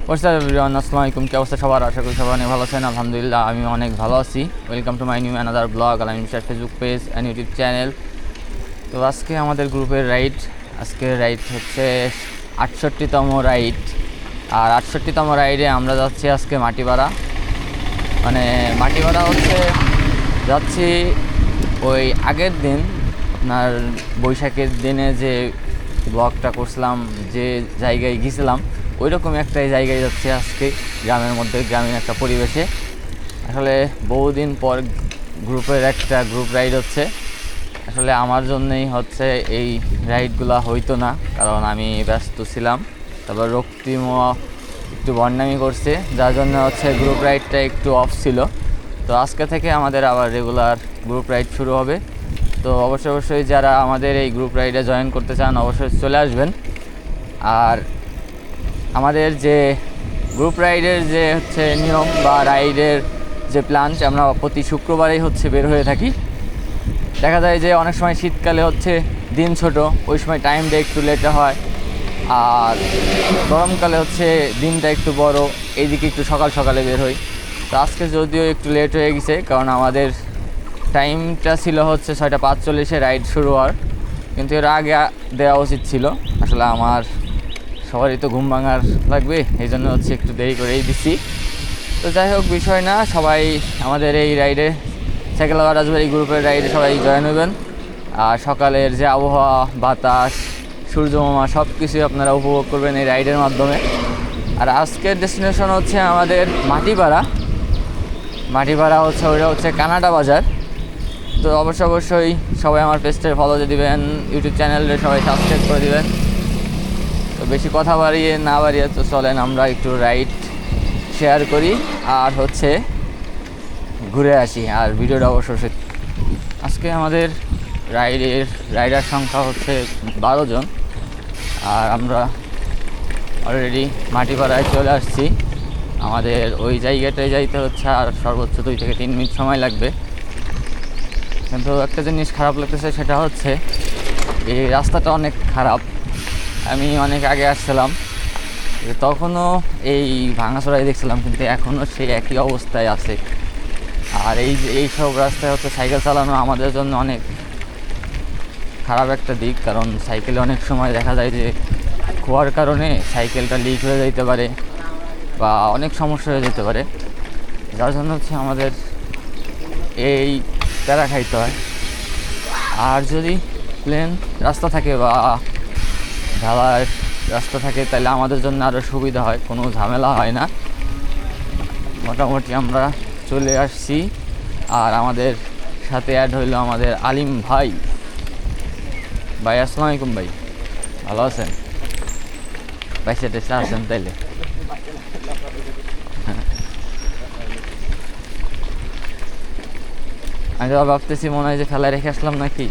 আসসালামু আলাইকুম, কি অবস্থা সবার? আশা করি সবাই অনেক ভালো আছেন। আলহামদুলিল্লাহ আমি অনেক ভালো আছি। Welcome to my new another blog আলামিন বিশ্বাস Facebook page and YouTube channel. তো আজকে আমাদের গ্রুপের রাইড, আজকের রাইড হচ্ছে 68তম রাইড। আর 68তম রাইডে আমরা যাচ্ছি আজকে মাটিপাড়া। মাটিপাড়া হচ্ছে যাচ্ছি ওই আগের দিন আপনার বৈশাখের দিনে যে ব্লগটা করছিলাম, যে জায়গায় গিয়েছিলাম ওই রকম একটা জায়গায় যাচ্ছে আজকে, গ্রামের মধ্যে, গ্রামীণ একটা পরিবেশে। আসলে বহুদিন পর গ্রুপের একটা গ্রুপ রাইড হচ্ছে। আসলে আমার জন্যই হচ্ছে এই রাইডগুলো হইতো না, কারণ আমি ব্যস্ত ছিলাম। তারপর রক্তিমও একটু বন্যামি করছে, যার জন্য হচ্ছে গ্রুপ রাইডটা একটু অফ ছিল। তো আজকে থেকে আমাদের আবার রেগুলার গ্রুপ রাইড শুরু হবে। তো অবশ্যই যারা আমাদের এই গ্রুপ রাইডে জয়েন করতে চান অবশ্যই চলে আসবেন। আর আমাদের যে গ্রুপ রাইডের যে হচ্ছে নিয়ম বা রাইডের যে প্ল্যান, আমরা প্রতি শুক্রবারেই হচ্ছে বের হয়ে থাকি। দেখা যায় যে অনেক সময় শীতকালে হচ্ছে দিন ছোট, ওই সময় টাইমটা একটু লেটে হয়। আর গরমকালে হচ্ছে দিনটা একটু বড়, এইদিকে একটু সকালে বের হই। তো আজকে যদিও একটু লেট হয়ে গেছে, কারণ আমাদের টাইমটা ছিল হচ্ছে 6:45 রাইড শুরু হওয়ার, কিন্তু এর আগে দেওয়া উচিত ছিল। আসলে আমার সবারই তো ঘুম ভাঙার লাগবে, এই জন্য হচ্ছে একটু দেরি করেই দিচ্ছি। তো যাই হোক, বিষয় না, সবাই আমাদের এই রাইডে, সাইকেল আওয়ার রাজবাড়ি গ্রুপের রাইডে সবাই জয়েন হবেন। আর সকালের যে আবহাওয়া, বাতাস, সূর্যমামা সব কিছুই আপনারা উপভোগ করবেন এই রাইডের মাধ্যমে। আর আজকের ডেস্টিনেশন হচ্ছে আমাদের মাটিপাড়া হচ্ছে, ওইটা হচ্ছে কানাডা বাজার। তো অবশ্যই সবাই আমার পেজটা ফলো দিয়ে দিবেন, ইউটিউব চ্যানেলে সবাই সাবস্ক্রাইব করে দিবেন। তো বেশি কথা না বাড়িয়ে তো চলেন আমরা একটু রাইড শেয়ার করি আর হচ্ছে ঘুরে আসি। আর ভিডিওটা অবশ্যই, আজকে আমাদের রাইডার সংখ্যা হচ্ছে 12 জন। আর আমরা অলরেডি মাটিপাড়ায় চলে আসছি। আমাদের ওই জায়গাটায় যাইতে হচ্ছে আর সর্বোচ্চ 2 থেকে 3 মিনিট সময় লাগবে। কিন্তু একটা জিনিস খারাপ লাগতেছে, সেটা হচ্ছে এই রাস্তাটা অনেক খারাপ। আমি অনেক আগে আসছিলাম, তখনও এই ভাঙাচোরাই দেখছিলাম, কিন্তু এখনও সেই একই অবস্থায় আছে। আর এই সব রাস্তায় হচ্ছে সাইকেল চালানো আমাদের জন্য অনেক খারাপ একটা দিক, কারণ সাইকেলে অনেক সময় দেখা যায় যে খোয়ার কারণে সাইকেলটা লিক হয়ে যেতে পারে বা অনেক সমস্যা হয়ে যেতে পারে, যার জন্য হচ্ছে আমাদের এই প্যারা খাইতে হয়। আর যদি প্লেন রাস্তা থাকে বা ঢালাই রাস্তা থাকে, তাহলে আমাদের জন্য আরও সুবিধা হয়, কোনো ঝামেলা হয় না। মোটামুটি আমরা চলে আসছি। আর আমাদের সাথে অ্যাড হইলো আমাদের আলিম ভাই। আসসালামু আলাইকুম ভাই, ভালো আছেন? বাইসে টেসে আছেন তাইলে? আমি তো ভাবতেছি মনে হয় যে ফেলায় রেখে আসলাম নাকি।